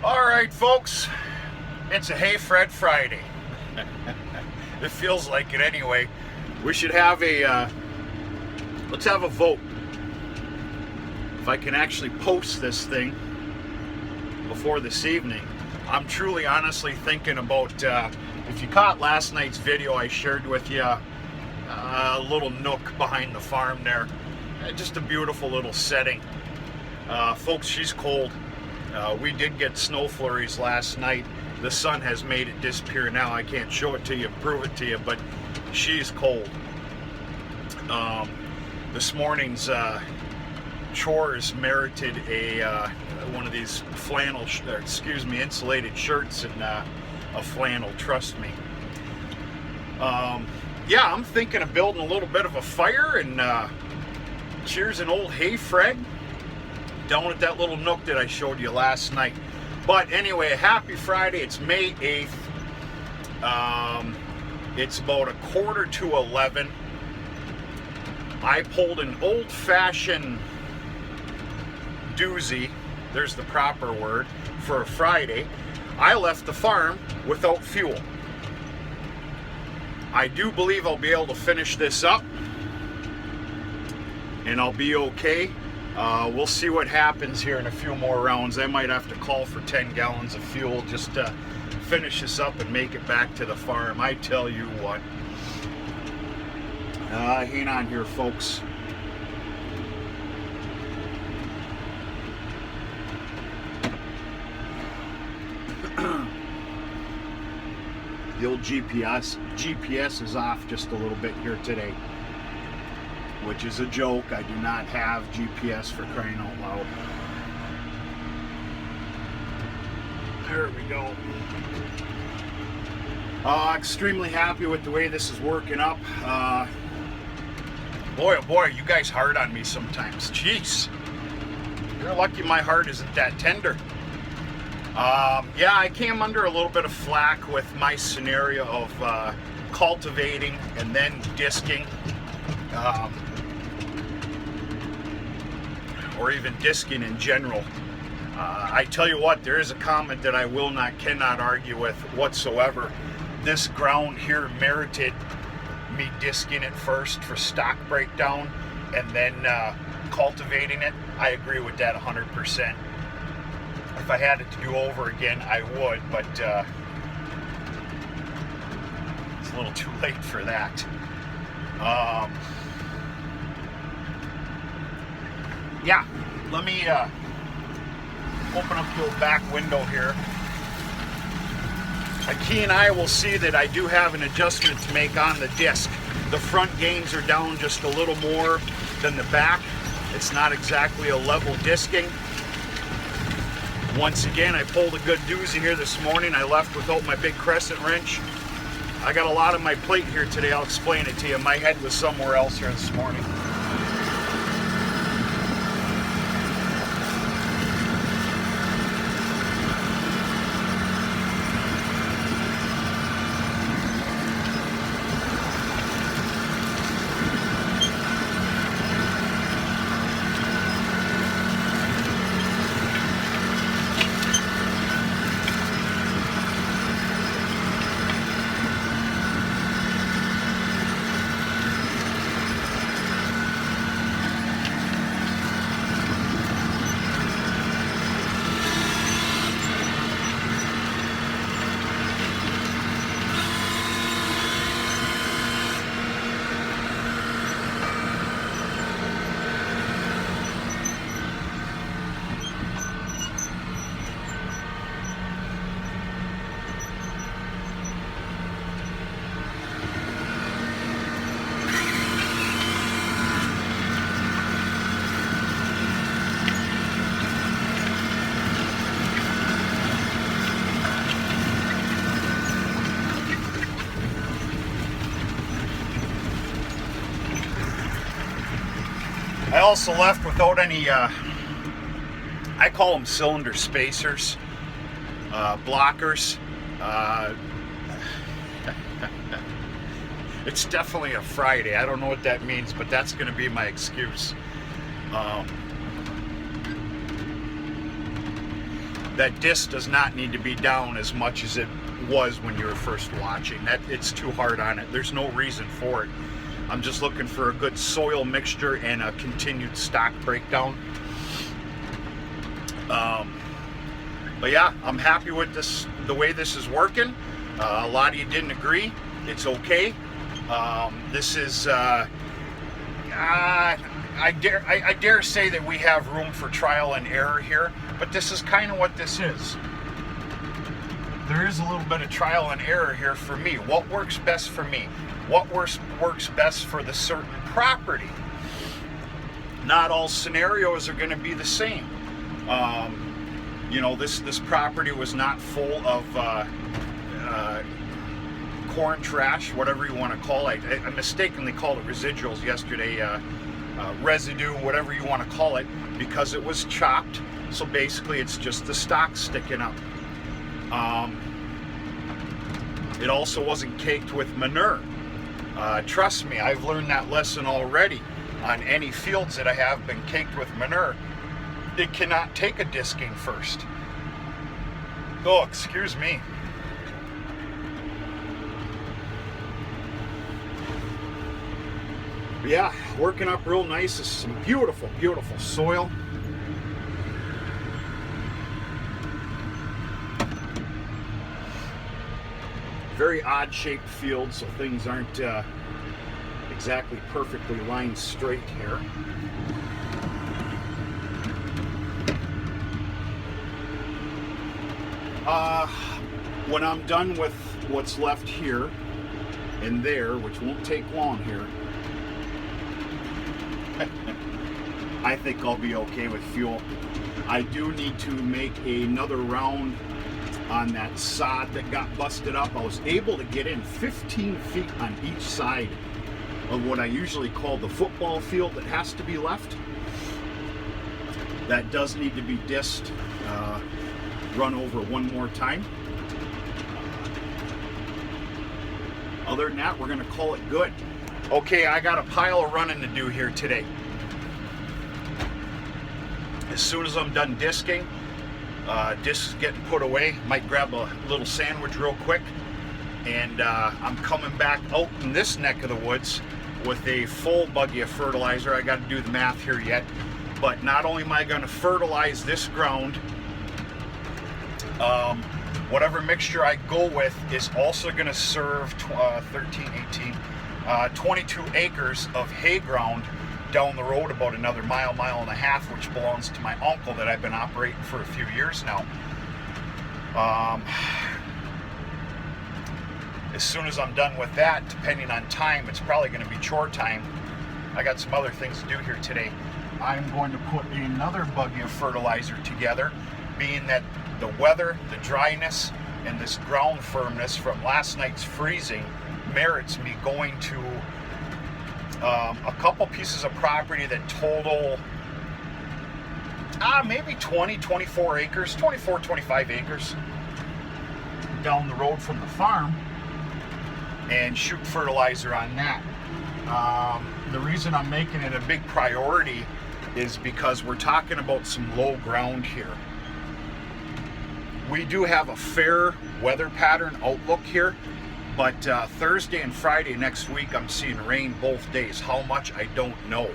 Alright folks, it's a Hey Fred Friday. It feels like it anyway. We should have let's have a vote. If I can actually post this thing before this evening. I'm truly honestly thinking about, if you caught last night's video I shared with you, a little nook behind the farm there. Just a beautiful little setting. Folks, she's cold. We did get snow flurries last night. The sun has made it disappear now. I can't show it to you, prove it to you, but she's cold. This morning's chores merited one of these flannel, insulated shirts and a flannel, trust me. Yeah, I'm thinking of building a little bit of a fire and cheers an old Hey Fred down at that little nook that I showed you last night. But anyway, happy Friday. It's May 8th. It's about 10:45. I pulled an old-fashioned doozy, there's the proper word, for a Friday. I left the farm without fuel. I do believe I'll be able to finish this up and I'll be okay. We'll see what happens here in a few more rounds. I might have to call for 10 gallons of fuel just to finish this up and make it back to the farm. I tell you what. Hang on here, folks. The old GPS is off just a little bit here today, which is a joke. I do not have GPS, for crying out loud. There we go. Extremely happy with the way this is working up. Boy, oh boy, you guys hard on me sometimes. Jeez. You're lucky my heart isn't that tender. Yeah, I came under a little bit of flack with my scenario of cultivating and then disking. Or even disking in general. I tell you what, there is a comment that I cannot argue with whatsoever. This ground here merited me disking it first for stock breakdown and then cultivating it. I agree with that 100%. If I had it to do over again, I would, but it's a little too late for that. Yeah, let me open up the old back window here. A keen eye will see that I do have an adjustment to make on the disc. The front gains are down just a little more than the back. It's not exactly a level disking. Once again, I pulled a good doozy here this morning. I left without my big crescent wrench. I got a lot on my plate here today. I'll explain it to you. My head was somewhere else here this morning. I also left without any, I call them cylinder spacers, blockers. It's definitely a Friday. I don't know what that means, but that's going to be my excuse. that disc does not need to be down as much as it was when you were first watching. That it's too hard on it. There's no reason for it. I'm just looking for a good soil mixture and a continued stock breakdown. But yeah, I'm happy with this, the way this is working. A lot of you didn't agree. It's okay. This is, I dare say that we have room for trial and error here, but this is kind of what this is. There is a little bit of trial and error here for me. What works best for me? What works best for the certain property? Not all scenarios are going to be the same. You know, this property was not full of corn trash, whatever you want to call it. I mistakenly called it residuals yesterday, residue, whatever you want to call it, because it was chopped. So basically it's just the stock sticking up. It also wasn't caked with manure. Trust me, I've learned that lesson already. On any fields that I have been caked with manure, it cannot take a disking first. Oh, excuse me. But yeah, working up real nice. This is some beautiful, beautiful soil. Very odd shaped field, so things aren't exactly perfectly lined straight here. When I'm done with what's left here and there, which won't take long here, I think I'll be okay with fuel. I do need to make another round on that sod that got busted up. I was able to get in 15 feet on each side of what I usually call the football field that has to be left. That does need to be disked, run over one more time. Other than that, we're going to call it good. Okay, I got a pile of running to do here today. As soon as I'm done disking, discs getting put away, might grab a little sandwich real quick, and I'm coming back out in this neck of the woods with a full buggy of fertilizer. I got to do the math here yet, but not only am I going to fertilize this ground, whatever mixture I go with is also going to serve 22 acres of hay ground down the road, about another mile and a half, which belongs to my uncle that I've been operating for a few years now. As soon as I'm done with that, depending on time, it's probably going to be chore time. I got some other things to do here today. I'm going to put another buggy of fertilizer together, being that the weather, the dryness, and this ground firmness from last night's freezing merits me going to a couple pieces of property that total maybe 24 acres, 25 acres down the road from the farm, and shoot fertilizer on that. The reason I'm making it a big priority is because we're talking about some low ground here. We do have a fair weather pattern outlook here, but Thursday and Friday next week I'm seeing rain both days. How much, I don't know.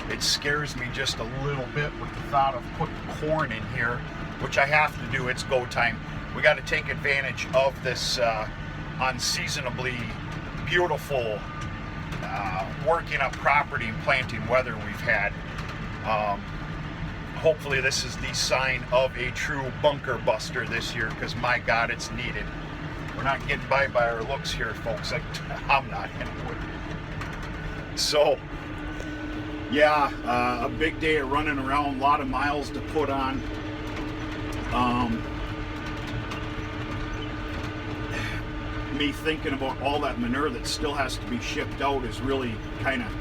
It scares me just a little bit with the thought of putting corn in here, which I have to do. It's go time. We got to take advantage of this unseasonably beautiful working up property and planting weather we've had. Hopefully this is the sign of a true bunker buster this year, because my God, it's needed. We're not getting by our looks here, folks. I'm not anyway. So, yeah, a big day of running around, a lot of miles to put on. Me thinking about all that manure that still has to be shipped out is really kind of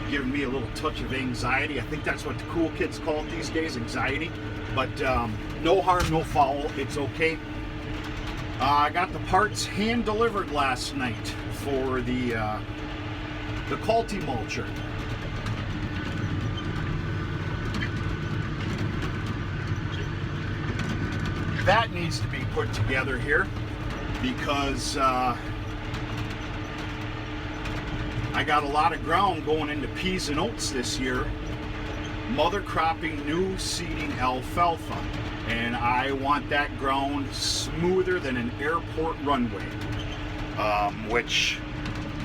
giving me a little touch of anxiety. I think that's what the cool kids call it these days, anxiety. But no harm, no foul. It's okay. I got the parts hand delivered last night for the Culti mulcher. that needs to be put together here, because I got a lot of ground going into peas and oats this year, mother cropping new seeding alfalfa, and I want that ground smoother than an airport runway, which,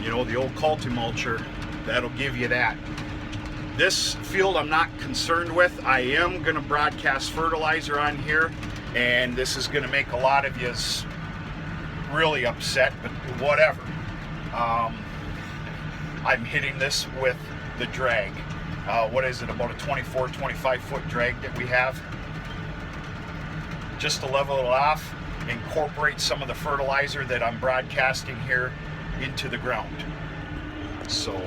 you know, the old Cultimulcher, that'll give you that. This field I'm not concerned with. I am going to broadcast fertilizer on here, and this is going to make a lot of yous really upset, but whatever. I'm hitting this with the drag. What is it, about a 24, 25 foot drag that we have? Just to level it off, incorporate some of the fertilizer that I'm broadcasting here into the ground. So,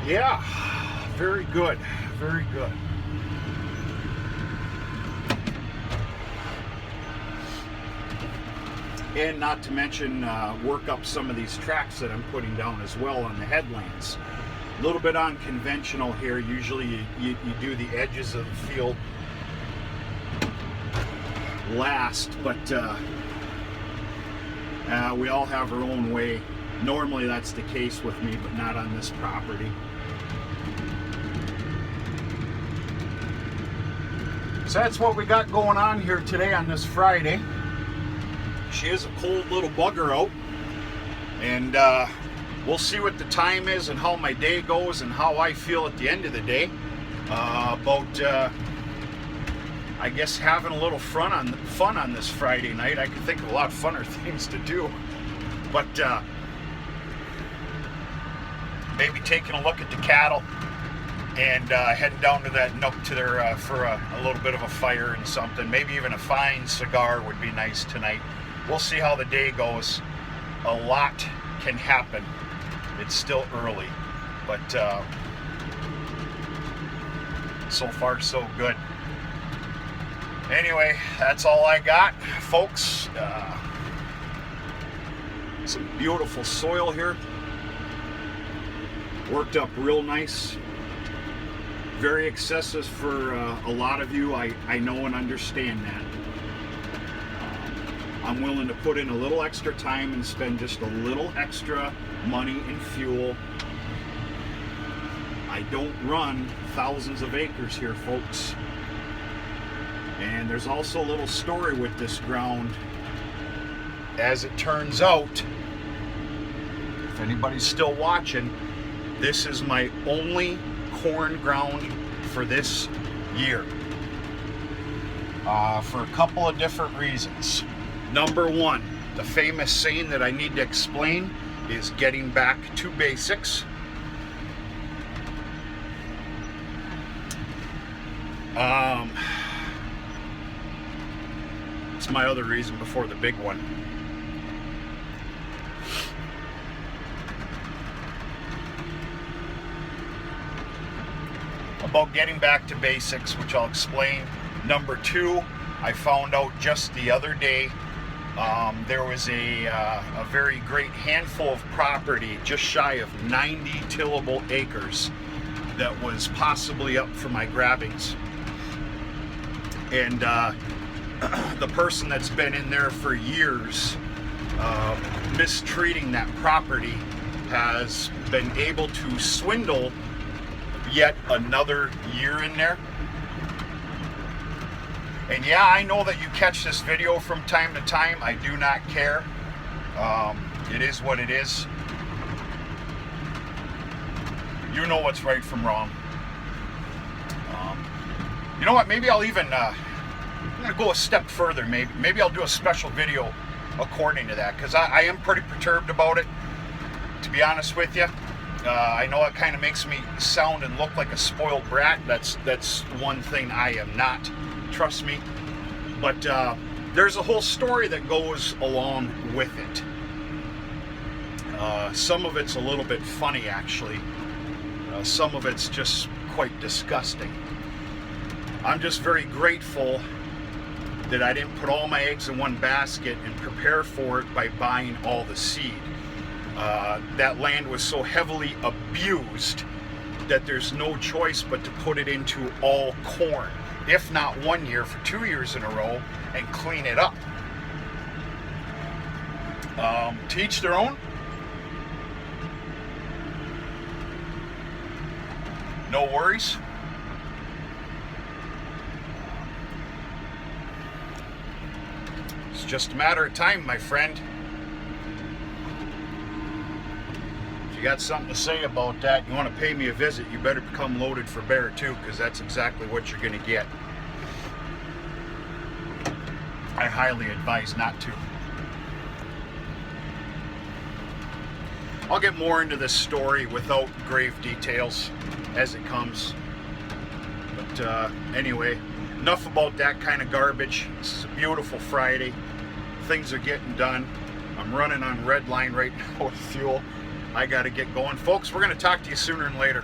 yeah, very good, very good. And not to mention work up some of these tracks that I'm putting down as well on the headlands. A little bit unconventional here. Usually you do the edges of the field last, but we all have our own way. Normally that's the case with me, but not on this property. So that's what we got going on here today on this Friday. She is a cold little bugger out, and we'll see what the time is and how my day goes and how I feel at the end of the day about I guess having a little fun on this Friday night. I can think of a lot of funner things to do, but maybe taking a look at the cattle and heading down to that nook to their for a little bit of a fire and something. Maybe even a fine cigar would be nice tonight. We'll see how the day goes. A lot can happen. It's still early, but so far so good. Anyway, that's all I got, folks. Some beautiful soil here. Worked up real nice. Very excessive for a lot of you. I know and understand that. I'm willing to put in a little extra time and spend just a little extra money and fuel. I don't run thousands of acres here, folks. And there's also a little story with this ground. As it turns out, if anybody's still watching, this is my only corn ground for this year. For a couple of different reasons. Number one, the famous saying that I need to explain is getting back to basics. It's my other reason before the big one. About getting back to basics, which I'll explain. Number two, I found out just the other day there was a very great handful of property, just shy of 90 tillable acres, that was possibly up for my grabbings. And the person that's been in there for years mistreating that property has been able to swindle yet another year in there. And yeah, I know that you catch this video from time to time. I do not care. It is what it is. You know what's right from wrong. You know what? Maybe I'll even I'm gonna go a step further. Maybe I'll do a special video according to that, because I am pretty perturbed about it, to be honest with you. I know it kind of makes me sound and look like a spoiled brat. That's one thing I am not. Trust me. But there's a whole story that goes along with it. Some of it's a little bit funny, actually. Some of it's just quite disgusting. I'm just very grateful that I didn't put all my eggs in one basket and prepare for it by buying all the seed. That land was so heavily abused that there's no choice but to put it into all corn. if not 1 year, for 2 years in a row, and clean it up. To each their own. No worries. It's just a matter of time, my friend. If you got something to say about that, you want to pay me a visit, you better become loaded for bear too, because that's exactly what you're going to get. I highly advise not to. I'll get more into this story without grave details as it comes. But anyway, enough about that kind of garbage. This is a beautiful Friday. Things are getting done. I'm running on red line right now with fuel. I got to get going. Folks, we're going to talk to you sooner than later.